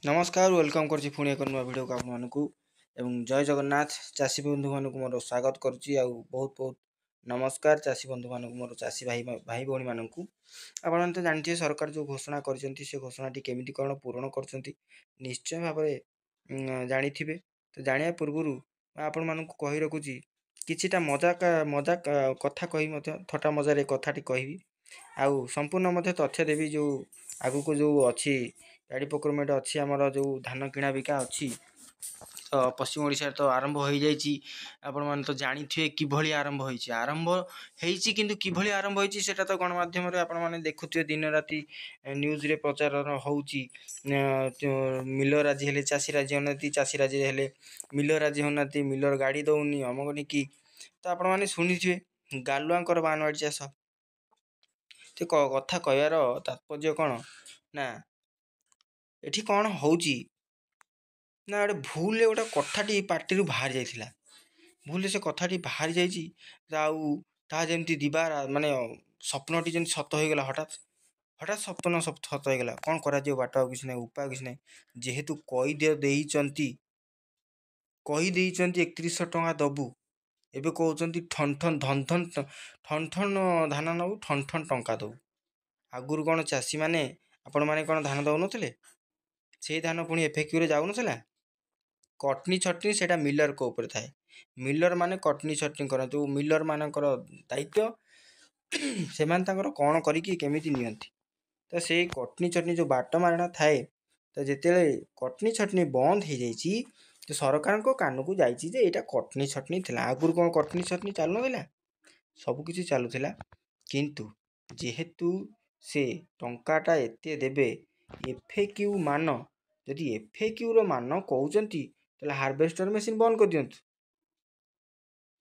नमस्कार वेलकम करछि पुणी एक नुआ वीडियो को आपण मानकु एवं जय जगन्नाथ चाषी बंधु मानकु मोर स्वागत करुछि आ बहुत बहुत नमस्कार चाषी बंधु मानकु मोर चाषी भाई भाई भौणी मानकु आपण माने तो जानथिए सरकार जो घोषणा करछन्ती से घोषणाटी केमिति कोन पूर्ण करछन्ती निश्चय भाबरे जानिथिबे तो जानिया पूर्वरु आपण मानकु कहि रखुछि किछिटा मजाक मजाक कथा कहि मते थटा मजारे कथाटी कहिबी आउ संपूर्ण मते तथ्य देवी जो आगु को जो अछि गाड़ी प्रोक्योरमेंट अच्छी आमर जो धान किणा बिका अच्छी तो पश्चिम ओडिशा तो आरंभ हो जाइए आपण मैंने तो जानी किभली आरंभ होइछि आरंभ होइछि किंतु किभली आरंभ होइछि सेटा तो गणमाध्यम रे आपण माने देखुथिबे दिन राति न्यूज रे प्रचार होउछि मिलर राजी हेले चाषी राजी होनाती चाषी राजी हेले मिलर राजी होनाती मिलर गाड़ी दउनी अमगनी की तो आपण माने सुनिथिबे गालुआंकर बानवाड़ी चाष ते कथा कहयार तात्पर्य कोन ना एठी कौन होउची ना गोटे भूल गोटे कथाटी पार्टी बाहर जाइथिला भूल से कथाटी बाहर जाइछि आउ ता जेमती दिबार माने स्वप्नटी जेमती सत होइगला हठात हठात स्वप्न सत होइगला कौन करा जे बाट किछ नै उपाय किछ नै जेहेतु कहि देइचंती 3100 टका दबु एबे कहउचंती ठन ठन धन धन ठन ठन धान नबु ठन ठन टंका दबु आगुरु कोन चाषी माने आपण माने कोन धान दउ नथिले से धान पुणी एफएक्यू रे जाउ नथिला कटनी छटनी सेटा मिलर को ऊपर थाए मिलर माने कटनी छटनी करंतु मिलर मानकर दायित्व से मान तांकर कोन करिकि केमिति नियंती तो से कटनी छटनी जो बाट मारणा थाए तो जेतेले कटनी छटनी बंद हो जाइछि तो सरकार को कान को जाइछि जे एटा कटनी छटनी थिला आगुरु कोन कटनी छटनी चालु नथिला सब किछि चालु थिला किंतु जेहेतु से टंकाटा एते देबे एफएक्यू मान जदि एफएक्यू रो मान कहउचंती तले हार्वेस्टर मशीन बंद कर दियंतु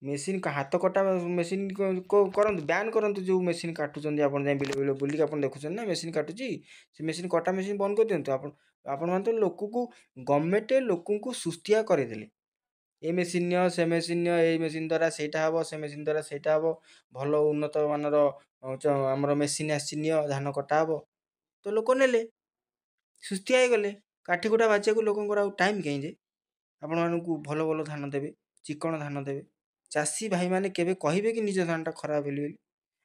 मेसीन का हाथ कटा मेसीन को करंतु बैन करंतु जो मेसीन काटुचंदी आपण जाय बिले बुलिक आपण देखुचन ना मेसीन काटुची से मेसीन कटा मेसीन बंद कर दियंतु आपण मान तो लोक को गवर्नमेंट लोक को सुस्तिया करे देले ए मेसीन नियो से मेसीन नियो ए मेसीन द्वारा सेटा हबो से मेसीन द्वारा सेटा हबो भलो उन्नत मानर हमर मेसीन आसी नियो धान कटा हबो तो लोक नेले सुस्तिया हो गले काठी गुटा बाजिया को लोकंकर आउ टाइम कहीं जे आपण मानकु भलो भलो धान देबे चिकन धान देबे चाषी भाई माने केबे कहिबे कि निज धानटा खराब हेली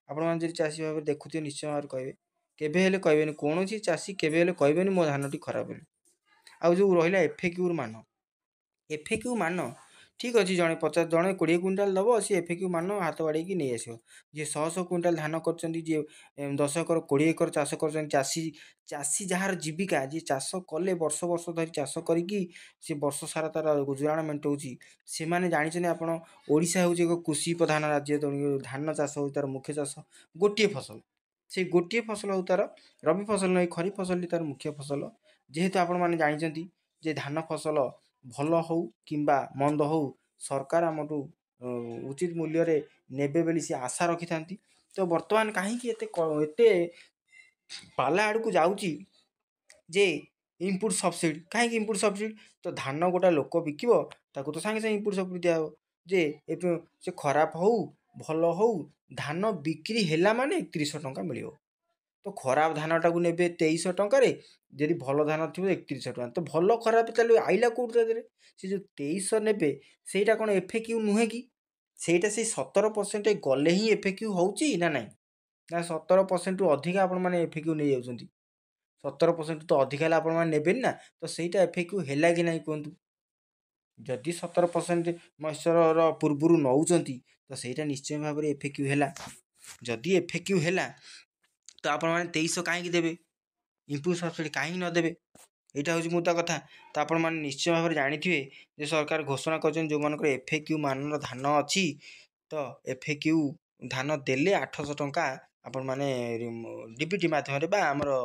आपण माने जदि चाषी भाई देखुथिबे निश्चय भाव कहबे केबे हेले कहबेनी कोनोसी चाषी केबे हेले कहबेनी मो धानटी खराब हेली आउ जो रहिला एफएक्यू मान ठीक अच्छे जड़े 50 जड़े 20 क्विंटाल दब सी एफएक्यू मान हाथ बाड़ी की नहीं आसो जी 100 क्विंटाल धान कर 10 एकर 20 एकर चाष कर चाषी चाषी जार जीविका जी चाष कले वर्ष वर्ष धरी चाष करी सी वर्ष सारा तार गुजराण मेटाऊँगी से मैंने जानते आप ओडिशा हूँ एक कृषि प्रधान राज्य धान चाष हो तार मुख्य चाष गोटे फसल से गोटे फसल हो तार रबी फसल नहीं खरीफ फसल तार मुख्य फसल जेहेतु आपण मैंने जानते जे धान फसल भल हो किंबा मंद हो सरकार आमठू उचित मूल्य रे नेबे बेली से आशा रखी था तो बर्तमान कहीं एते पाला आड़ को जाऊँगी जे इनपुट सब्सिडी कहीं इनपुट सब्सिडी तो धान गोटा लोक बिकिब ताको तो सांगे सांगे इनपुट सब्सिडी दिया जे से खराब हो भल हो धान बिक्री हैला माने 3100 टंका मिलियो तो खराब धानटा को नेबे 2300 टंकार जदि भल धान थी 3100 टका तो भल खराब चलो आइला कौट से जो 2300 नेबे सेटा कौन एफएक्यू नुहे कि सेटा से 17% गले ही एफएक्यू होउची ना नहीं ना 17% रु अधिका आपण माने एफएक्यू नहीं जाउछंती 17% तो अधिका है आपण माने नेबेन ना तो सेटा एफएक्यू हैला कि नहीं कहतु जदि 17% मॉइस्चर पूर्वरु नौचंती तो सेटा निश्चय भाव में एफएक्यू हैला जदि एफएक्यू हैला तो आपण माने 2300 काहे देबे इनपुट सब्सिडी काहे न देबे एटा हूँ मुद्दा कथा तो आपण मैंने निश्चय भाव में जानिथिबे जे सरकार घोषणा कर जो मानकर एफएक्यू मान धान अच्छी तो एफएक्यू धान देले 800 टंका आपण माने डीबीटी माध्यम आमर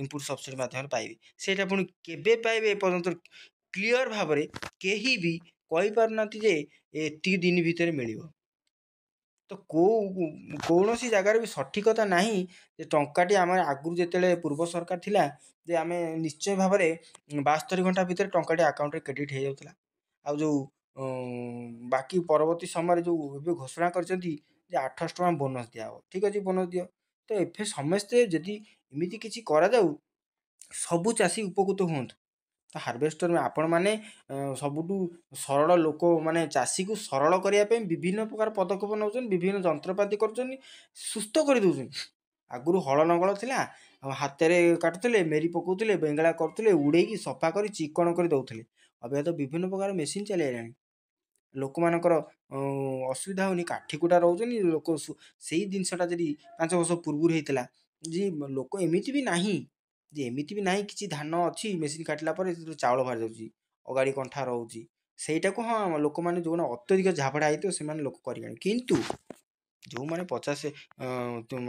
इनपुट सब्सिडी माध्यम पाइबे सेटा पुणी केबे पाइबे ए पर्यंत क्लियर भाव में केही भी कहि पारनाती जे एति दिन भितर मिलिबो तो कौन सी जगार भी सठिकता नहीं जे टंकाटी आम आगुरी जिते पूर्व सरकार थिला जे आम निश्चय भाव में 72 घंटा भितर टंकाटी आकाउंट क्रेडिट हो जाता आ जो बाकी परवर्ती समय जो घोषणा कर 800 टका बोनस दिया ठीक अच्छे बोनस दियो तो ए समस्ते जदि एमती किसी करा जाऊ सबु चाषी उपकृत हूँ ତ ହାରଭେଷ୍ଟର ଆପଣମାନେ ସବୁଠୁ ସରଳ ଲୋକ ମାନେ ଚାଷୀକୁ ସରଳ କରିବା ପାଇଁ ବିଭିନ୍ନ ପ୍ରକାର ପଦକ୍ଷେପ ନେଉଛନ୍ତି, ବିଭିନ୍ନ ଯନ୍ତ୍ରପାତି କରୁଛନ୍ତି, ସୁସ୍ଥ କରିଦେଉଛନ୍ତି। ଆଗରୁ ହଳ ଲଙ୍ଗଳ ଥିଲା, ହାତରେ କାଟୁଥିଲେ, ମେରି ପକାଉଥିଲେ, ବେଙ୍ଗଳା କରୁଥିଲେ, ଉଡ଼େଇକି ସଫା କରି ଚିକଣ କରି ଦେଉଥିଲେ। ଏବେ ତ ବିଭିନ୍ନ ପ୍ରକାର ମେସିନ୍ ଚାଲିଗଲାଣି। ଲୋକମାନଙ୍କର ଅସୁବିଧା ହେଉନି, କାଠି କୁଟା ରହୁଛନ୍ତି ଲୋକ। ସେଇ ଜିନିଷଟା ଯଦି 5 ବର୍ଷ ପୂର୍ବରୁ ହେଇଥିଲା, ଯେ ଲୋକ ଏମିତି ବି ନାହିଁ ଯେ ଏମିତି ବି ନାହିଁ କିଛି ଧାନ ଅଛି ମେସିନ୍ କାଟିଲା ପରେ ସେଥିରୁ ଚାଉଳ ବାହାରି ଯାଉଛି, ଅଗାଡ଼ି କଣ୍ଠା ରହୁଛି। ସେଇଟାକୁ ହଁ ଲୋକମାନେ ଯେଉଁମାନେ ଅତ୍ୟଧିକ ଝାବଡ଼ା ହେଇଥିବ ସେମାନେ ଲୋକ କରିବେନି। କିନ୍ତୁ ଯେଉଁମାନେ 50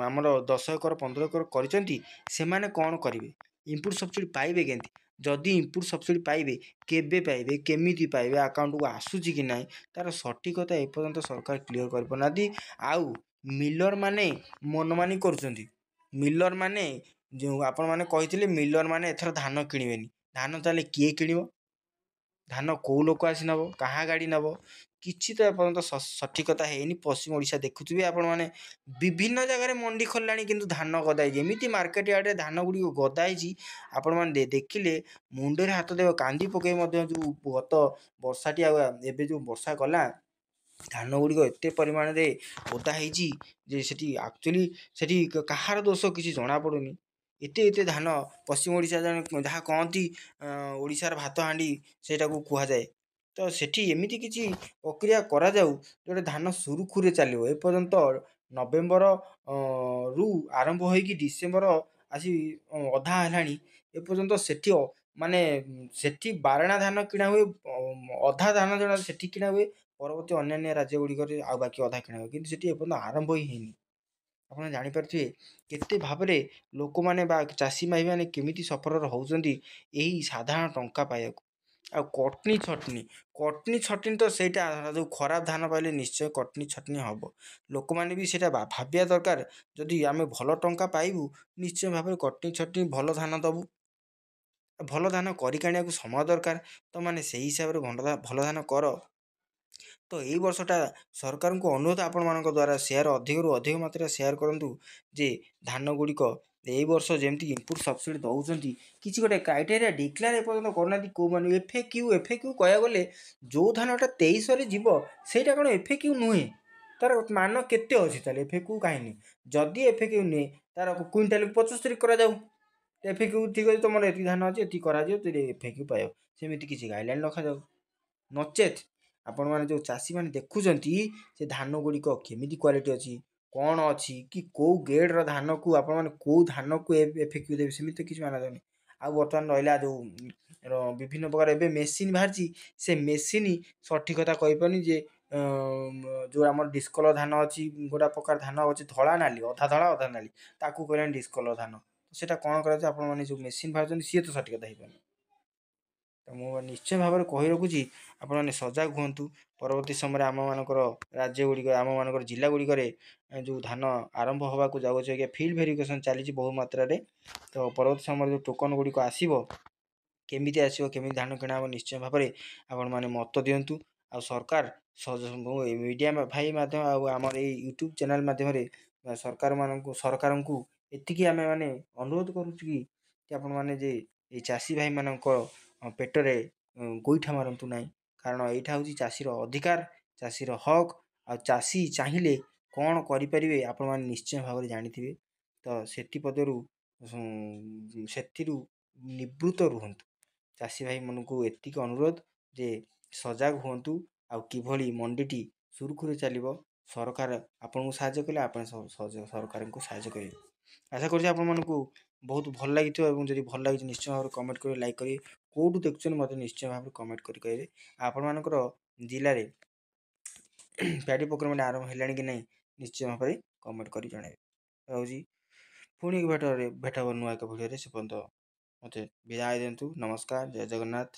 ଆମର 10 ଏକର 15 ଏକର କରିଛନ୍ତି, ସେମାନେ କ'ଣ କରିବେ? ଇନପୁଟ୍ ସବସିଡ଼ି ପାଇବେ କେମିତି? ଯଦି ଇନପୁଟ୍ ସବସିଡ଼ି ପାଇବେ, କେବେ ପାଇବେ, କେମିତି ପାଇବେ, ଆକାଉଣ୍ଟକୁ ଆସୁଛି କି ନାହିଁ, ତା'ର ସଠିକତା ଏପର୍ଯ୍ୟନ୍ତ ସରକାର କ୍ଲିଅର୍ କରିପାରୁନାହାନ୍ତି। ଆଉ ମିଲର ମାନେ ମନମାନି କରୁଛନ୍ତି। ମିଲର ମାନେ ଯେଉଁ ଆପଣମାନେ କହିଥିଲେ ମିଲର ମାନେ ଏଥର ଧାନ କିଣିବେନି। ଧାନ ତାହେଲେ କିଏ କିଣିବ? ଧାନ କେଉଁ ଲୋକ ଆସି ନେବ? କାହା ଗାଡ଼ି ନେବ? କିଛି ତ ଏପର୍ଯ୍ୟନ୍ତ ସଠିକତା ହେଇନି। ପଶ୍ଚିମ ଓଡ଼ିଶା ଦେଖୁଥିବେ ଆପଣମାନେ, ବିଭିନ୍ନ ଜାଗାରେ ମଣ୍ଡି ଖୋଲିଲାଣି, କିନ୍ତୁ ଧାନ ଗଦା ହେଇଛି। ଏମିତି ମାର୍କେଟ ୟାର୍ଡ଼ରେ ଧାନ ଗୁଡ଼ିକ ଗଦା ହେଇଛି, ଆପଣମାନେ ଦେଖିଲେ ମୁଣ୍ଡରେ ହାତ ଦେବ, କାନ୍ଦି ପକାଇ ମଧ୍ୟ। ଯେଉଁ ଗତ ବର୍ଷାଟି ଆଉ ଏବେ ଯେଉଁ ବର୍ଷା ଗଲା, ଧାନ ଗୁଡ଼ିକ ଏତେ ପରିମାଣରେ ଓଦା ହେଇଛି ଯେ ସେଠି ଆକ୍ଚୁଆଲି ସେଠି କାହାର ଦୋଷ କିଛି ଜଣାପଡ଼ୁନି। ଏତେ ଧାନ ପଶ୍ଚିମ ଓଡ଼ିଶା ଯାହା କହନ୍ତି ଓଡ଼ିଶାର ଭାତ ହାଣ୍ଡି ସେଇଟାକୁ କୁହାଯାଏ। ତ ସେଠି ଏମିତି କିଛି ପ୍ରକ୍ରିୟା କରାଯାଉ ଯେଉଁଟା ଧାନ ସୁରୁଖୁରୁରେ ଚାଲିବ। ଏପର୍ଯ୍ୟନ୍ତ ନଭେମ୍ବର ରୁ ଆରମ୍ଭ ହୋଇକି ଡିସେମ୍ବର ଆସି ଅଧା ହେଲାଣି, ଏପର୍ଯ୍ୟନ୍ତ ସେଠି ମାନେ ସେଠି ବାରଣା ଧାନ କିଣା ହୁଏ, ଅଧା ଧାନ ଜଣା ସେଠି କିଣା ହୁଏ, ପରବର୍ତ୍ତୀ ଅନ୍ୟାନ୍ୟ ରାଜ୍ୟ ଗୁଡ଼ିକରେ ଆଉ ବାକି ଅଧା କିଣା ହୁଏ। କିନ୍ତୁ ସେଠି ଏପର୍ଯ୍ୟନ୍ତ ଆରମ୍ଭ ହିଁ ହେଇନି। ଆପଣ ଜାଣିପାରୁଥିବେ କେତେ ଭାବରେ ଲୋକମାନେ ବା ଚାଷୀ ଭାଇମାନେ କେମିତି ସଫର ହେଉଛନ୍ତି ଏହି ସାଧାରଣ ଟଙ୍କା ପାଇବାକୁ। ଆଉ କଟନୀ ଛଟନୀ ତ ସେଇଟା ଯେଉଁ ଖରାପ ଧାନ ପାଇଲେ ନିଶ୍ଚୟ କଟନୀ ଛଟନୀ ହେବ। ଲୋକମାନେ ବି ସେଇଟା ଭାବିବା ଦରକାର, ଯଦି ଆମେ ଭଲ ଟଙ୍କା ପାଇବୁ ନିଶ୍ଚୟ ଭାବରେ କଟନୀ ଛଟନୀ ଭଲ ଧାନ ଦେବୁ। ଭଲ ଧାନ କରିକି ଆଣିବାକୁ ସମୟ ଦରକାର। ତ ମାନେ ସେଇ ହିସାବରେ ଭଲ ଧାନ କର। ତ ଏଇ ବର୍ଷଟା ସରକାରଙ୍କୁ ଅନୁରୋଧ, ଆପଣମାନଙ୍କ ଦ୍ୱାରା ସେୟାର ଅଧିକରୁ ଅଧିକ ମାତ୍ରାରେ ସେୟାର କରନ୍ତୁ ଯେ ଧାନ ଗୁଡ଼ିକ ଏଇ ବର୍ଷ ଯେମିତି ଇନପୁଟ୍ ସବସିଡ଼ି ଦେଉଛନ୍ତି, କିଛି ଗୋଟେ କ୍ରାଇଟେରିଆ ଡିକ୍ଲେୟାର ଏପର୍ଯ୍ୟନ୍ତ କରୁନାହାନ୍ତି। କେଉଁମାନେ ଏଫ୍ ଏ କ୍ୟୁ କହିବାକୁ ଗଲେ ଯେଉଁ ଧାନଟା 2300ରେ ଯିବ ସେଇଟା କ'ଣ ଏଫ୍ ଏ କ୍ୟୁ ନୁହେଁ? ତା'ର ମାନ କେତେ ଅଛି? ତାହେଲେ ଏଫ୍ ଏ କ୍ୟୁ କାହିଁକି? ଯଦି ଏଫ୍ ଏ କ୍ୟୁ ନୁହେଁ, ତା'ର କୁଇଣ୍ଟାଲକୁ 75 କରାଯାଉ। ଏଫ୍ ଏ କ୍ୟୁ ଠିକ୍ ଅଛି, ତୁମର ଏତିକି ଧାନ ଅଛି, ଏତିକି କରାଯିବ, ତୁମେ ଏଫ୍ ଏ କ୍ୟୁ ପାଇବ। ସେମିତି କିଛି ଗାଇଡ଼ଲାଇନ୍ ରଖାଯାଉ। ନଚେତ୍ ଆପଣମାନେ ଯେଉଁ ଚାଷୀମାନେ ଦେଖୁଛନ୍ତି ସେ ଧାନ ଗୁଡ଼ିକ କେମିତି କ୍ୱାଲିଟି ଅଛି, କ'ଣ ଅଛି, କି କେଉଁ ଗ୍ରେଡ଼ର ଧାନକୁ ଆପଣମାନେ କେଉଁ ଧାନକୁ ଏଫ୍ ଏ କ୍ୟୁ ଦେବେ, ସେମିତି କିଛି ମାନାଯାଉନି। ଆଉ ବର୍ତ୍ତମାନ ରହିଲା ଯେଉଁ ବିଭିନ୍ନ ପ୍ରକାର ଏବେ ମେସିନ୍ ବାହାରିଛି, ସେ ମେସିନ୍ ସଠିକତା କହିପାରୁନି ଯେ ଯେଉଁ ଆମର ଡିସ୍କଲର ଧାନ ଅଛି, ଗୋଟେ ପ୍ରକାର ଧାନ ଅଛି ଧଳା ନାଲି, ଅଧା ଧଳା ଅଧା ନାଲି, ତାକୁ କହିଲାଣି ଡିସ୍କଲର ଧାନ। ସେଇଟା କ'ଣ କରାଯାଉଛି? ଆପଣମାନେ ଯେଉଁ ମେସିନ୍ ବାହାରୁଛନ୍ତି ସିଏ ତ ସଠିକତା ହେଇପାରୁନି। ତ ମୁଁ ନିଶ୍ଚୟ ଭାବରେ କହି ରଖୁଛି, ଆପଣମାନେ ସଜାଗ ହୁଅନ୍ତୁ। ପରବର୍ତ୍ତୀ ସମୟରେ ଆମମାନଙ୍କର ରାଜ୍ୟ ଗୁଡ଼ିକ, ଆମମାନଙ୍କର ଜିଲ୍ଲା ଗୁଡ଼ିକରେ ଯେଉଁ ଧାନ ଆରମ୍ଭ ହେବାକୁ ଯାଉଛି, ଆଜ୍ଞା ଫିଲ୍ଡ ଭେରିଫିକେସନ୍ ଚାଲିଛି ବହୁ ମାତ୍ରାରେ। ତ ପରବର୍ତ୍ତୀ ସମୟରେ ଯେଉଁ ଟୋକନ୍ ଗୁଡ଼ିକ ଆସିବ, କେମିତି ଆସିବ, କେମିତି ଧାନ କିଣା ହେବ, ନିଶ୍ଚୟ ଭାବରେ ଆପଣମାନେ ମତ ଦିଅନ୍ତୁ। ଆଉ ସରକାର ମିଡ଼ିଆ ଭାଇ ମାଧ୍ୟମ ଆଉ ଆମର ଏଇ ୟୁଟ୍ୟୁବ୍ ଚ୍ୟାନେଲ୍ ମାଧ୍ୟମରେ ସରକାରଙ୍କୁ ଏତିକି ଆମେମାନେ ଅନୁରୋଧ କରୁଛୁ କି ଆପଣମାନେ ଯେ ଏଇ ଚାଷୀ ଭାଇମାନଙ୍କ ପେଟରେ ଗୋଇଠା ମାରନ୍ତୁ ନାହିଁ। କାରଣ ଏଇଟା ହେଉଛି ଚାଷୀର ଅଧିକାର, ଚାଷୀର ହକ୍। ଆଉ ଚାଷୀ ଚାହିଁଲେ କ'ଣ କରିପାରିବେ ଆପଣମାନେ ନିଶ୍ଚୟ ଭାବରେ ଜାଣିଥିବେ। ତ ସେଥିରୁ ନିବୃତ୍ତ ରୁହନ୍ତୁ। ଚାଷୀ ଭାଇମାନଙ୍କୁ ଏତିକି ଅନୁରୋଧ ଯେ ସଜାଗ ହୁଅନ୍ତୁ। ଆଉ କିଭଳି ମଣ୍ଡିଟି ସୁରୁଖୁରୁରେ ଚାଲିବ, ସରକାର ଆପଣଙ୍କୁ ସାହାଯ୍ୟ କଲେ ଆପଣ ସରକାରଙ୍କୁ ସାହାଯ୍ୟ କରିବେ। ଆଶା କରୁଛି ଆପଣମାନଙ୍କୁ ବହୁତ ଭଲ ଲାଗିଥିବ, ଏବଂ ଯଦି ଭଲ ଲାଗିଛି ନିଶ୍ଚୟ ଭାବରେ କମେଣ୍ଟ କରି ଲାଇକ୍ କରିବେ। କେଉଁଠୁ ଦେଖୁଛନ୍ତି ମୋତେ ନିଶ୍ଚୟ ଭାବରେ କମେଣ୍ଟ କରି କହିବେ। ଆପଣମାନଙ୍କର ଜିଲ୍ଲାରେ ପ୍ୟାଡ଼ି ପ୍ରୋକ୍ୟୁରମେଣ୍ଟ ଆରମ୍ଭ ହେଲାଣି କି ନାହିଁ ନିଶ୍ଚୟ ଭାବରେ କମେଣ୍ଟ କରି ଜଣାଇବେ। ରହୁଛି, ପୁଣି ଭେଟ ହେବ ନୂଆ ଏକ ଭିଡ଼ିଓରେ। ସେ ପର୍ଯ୍ୟନ୍ତ ମୋତେ ବିଦାୟ ଦିଅନ୍ତୁ। ନମସ୍କାର, ଜୟ ଜଗନ୍ନାଥ।